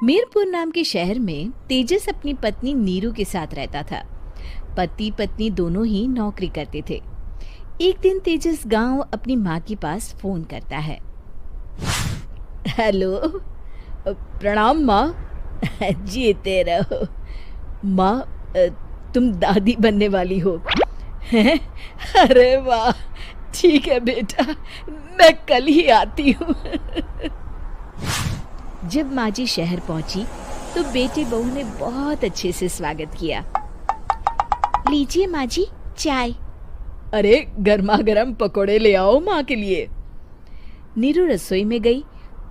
मीरपुर नाम के शहर में तेजस अपनी पत्नी नीरू के साथ रहता था। पति पत्नी दोनों ही नौकरी करते थे। एक दिन तेजस गांव अपनी माँ के पास फोन करता है। हेलो, प्रणाम माँ। जीते रहो माँ, तुम दादी बनने वाली हो हैं? अरे वाह, ठीक है बेटा, मैं कल ही आती हूँ। जब माँ जी शहर पहुंची तो बेटे बहू ने बहुत अच्छे से स्वागत किया। लीजिए माँ जी, चाय। अरे गर्मा गर्म पकोड़े ले आओ माँ के लिए। नीरू रसोई में गई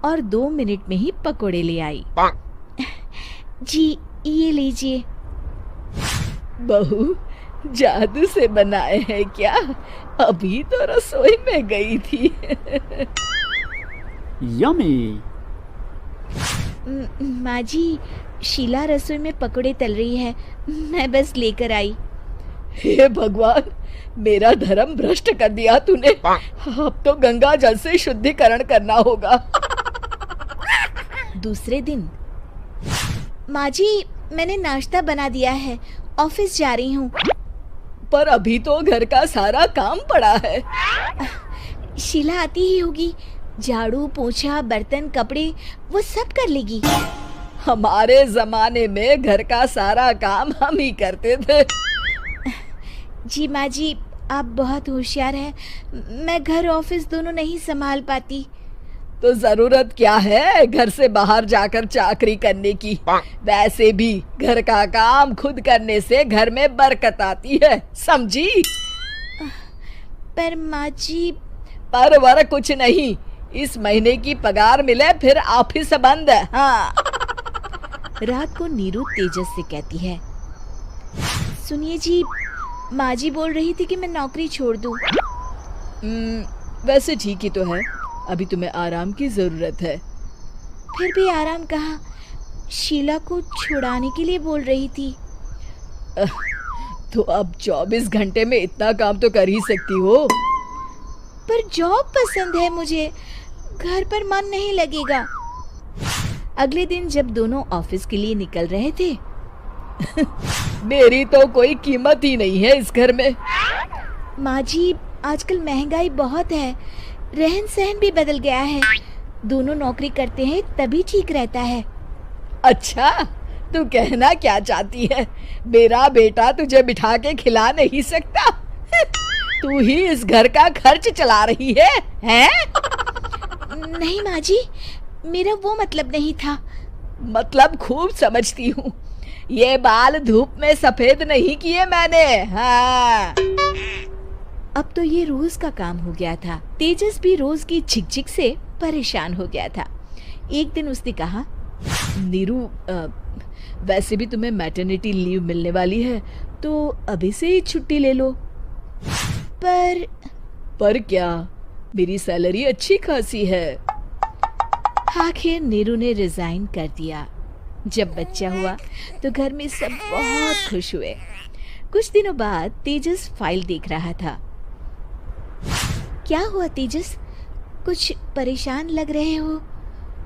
और 2 मिनट में ही पकोड़े ले आई। जी ये लीजिए। बहू, जादू से बनाए हैं क्या? अभी तो रसोई में गई थी। यम्मी। माँ जी, शीला रसोई में पकोड़े तल रही है, मैं बस लेकर आई। हे भगवान, मेरा धर्म भ्रष्ट कर दिया तूने। अब तो गंगा जल से शुद्धिकरण करना होगा। दूसरे दिन, माँ जी मैंने नाश्ता बना दिया है, ऑफिस जा रही हूँ। पर अभी तो घर का सारा काम पड़ा है। शीला आती ही होगी, झाड़ू पोछा बर्तन कपड़े वो सब कर लेगी। हमारे जमाने में घर का सारा काम हम ही करते थे। जी माँ जी, आप बहुत होशियार हैं, मैं घर ऑफिस दोनों नहीं संभाल पाती। तो जरूरत क्या है घर से बाहर जाकर चाकरी करने की? वैसे भी घर का काम खुद करने से घर में बरकत आती है, समझी? पर माँ जी। पर वर कुछ नहीं, इस महीने की पगार मिले फिर ऑफिस बंद है। हाँ। रात को नीरू तेजस से कहती है, सुनिए जी, माँ जी बोल रही थी कि मैं नौकरी छोड़ दूं। वैसे ठीक ही तो है, अभी तुम्हें आराम की जरूरत है। फिर भी आराम कहाँ, शीला को छुड़ाने के लिए बोल रही थी। तो अब 24 घंटे में इतना काम तो कर ही सकती हो। पर जॉब पसंद है मुझे, घर पर मन नहीं लगेगा। अगले दिन जब दोनों ऑफिस के लिए निकल रहे थे, मेरी तो कोई कीमत ही नहीं है इस घर में। माँ जी, आजकल महंगाई बहुत है, रहन सहन भी बदल गया है, दोनों नौकरी करते हैं तभी ठीक रहता है। अच्छा, तू कहना क्या चाहती है? मेरा बेटा तुझे बिठा के खिला नहीं सकता? तू ही इस घर का खर्च चला रही है, हैं? नहीं माँ जी, मेरा वो मतलब नहीं था। मतलब खूब समझती हूँ, ये बाल धूप में सफेद नहीं किए मैंने। हाँ। अब तो ये रोज का काम हो गया था। तेजस भी रोज की झिकझिक से परेशान हो गया था। एक दिन उसने कहा, नीरू, वैसे भी तुम्हें मैटरनिटी लीव मिलने वाली है, तो अभी से ही छुट्टी ले लो। पर क्या, मेरी सैलरी अच्छी खासी है। आखिर नीरू ने रिजाइन कर दिया। जब बच्चा हुआ तो घर में सब बहुत खुश हुए। कुछ दिनों बाद तेजस फाइल देख रहा था। क्या हुआ तेजस, कुछ परेशान लग रहे हो?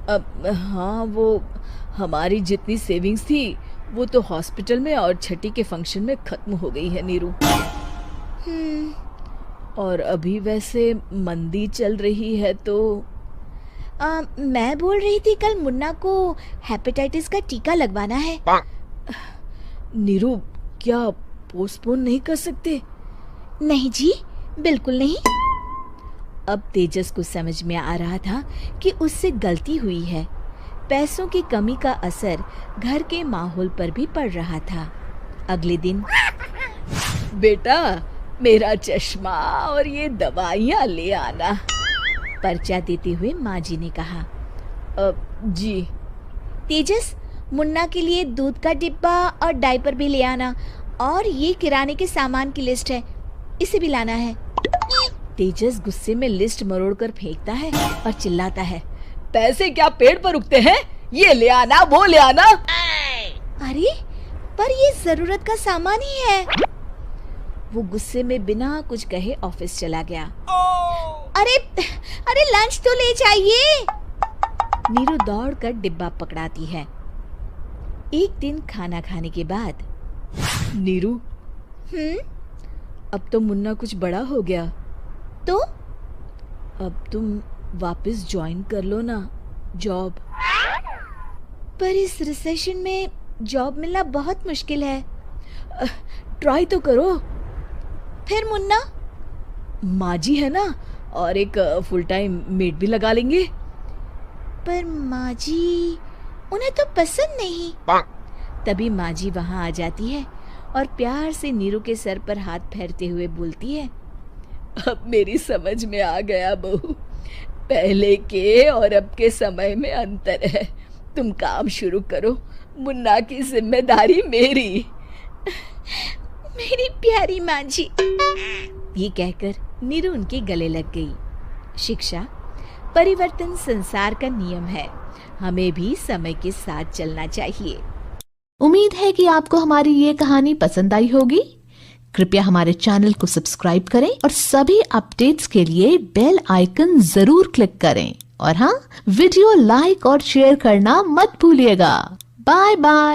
हाँ, वो हमारी जितनी सेविंग्स थी वो तो हॉस्पिटल में और छठी के फंक्शन में खत्म हो गई है नीरू। और अभी वैसे मंदी चल रही है तो मैं बोल रही थी कल मुन्ना को हेपेटाइटिस का टीका लगवाना है। नीरू, क्या पोस्टपोन नहीं कर सकते? नहीं जी, बिल्कुल नहीं। अब तेजस को समझ में आ रहा था कि उससे गलती हुई है। पैसों की कमी का असर घर के माहौल पर भी पड़ रहा था। अगले दिन, बेटा मेरा चश्मा और ये दवाइयाँ ले आना, पर्चा देते हुए माँ जी ने कहा। जी। तेजस, मुन्ना के लिए दूध का डिब्बा और डायपर भी ले आना, और ये किराने के सामान की लिस्ट है, इसे भी लाना है। तेजस गुस्से में लिस्ट मरोड़कर फेंकता है और चिल्लाता है, पैसे क्या पेड़ पर उगते हैं? ये ले आना, वो ले आना। अरे पर ये जरूरत का सामान ही है। वो गुस्से में बिना कुछ कहे ऑफिस चला गया। अरे लंच तो ले जाइए। नीरू दौड़कर डिब्बा पकड़ाती है। एक दिन खाना खाने के बाद, नीरू, अब तो मुन्ना कुछ बड़ा हो गया, तो अब तुम वापस ज्वाइन कर लो ना जॉब। पर इस रिसेशन में जॉब मिलना बहुत मुश्किल है। ट्राई तो करो। फिर मुन्ना? माँ जी है ना, और एक फुल टाइम मेड भी लगा लेंगे। पर माँ जी, उन्हें तो पसंद नहीं। तभी माँ जी वहाँ आ जाती है और प्यार से नीरू के सर पर हाथ फेरते हुए बोलती है, अब मेरी समझ में आ गया बहू, पहले के और अब के समय में अंतर है। तुम काम शुरू करो, मुन्ना की जिम्मेदारी मेरी। मेरी प्यारी माँ जी। ये कहकर नीरू उनके गले लग गई। शिक्षा, परिवर्तन संसार का नियम है, हमें भी समय के साथ चलना चाहिए। उम्मीद है कि आपको हमारी ये कहानी पसंद आई होगी। कृपया हमारे चैनल को सब्सक्राइब करें और सभी अपडेट्स के लिए बेल आइकन जरूर क्लिक करें। और हाँ, वीडियो लाइक और शेयर करना मत भूलिएगा। Bye bye.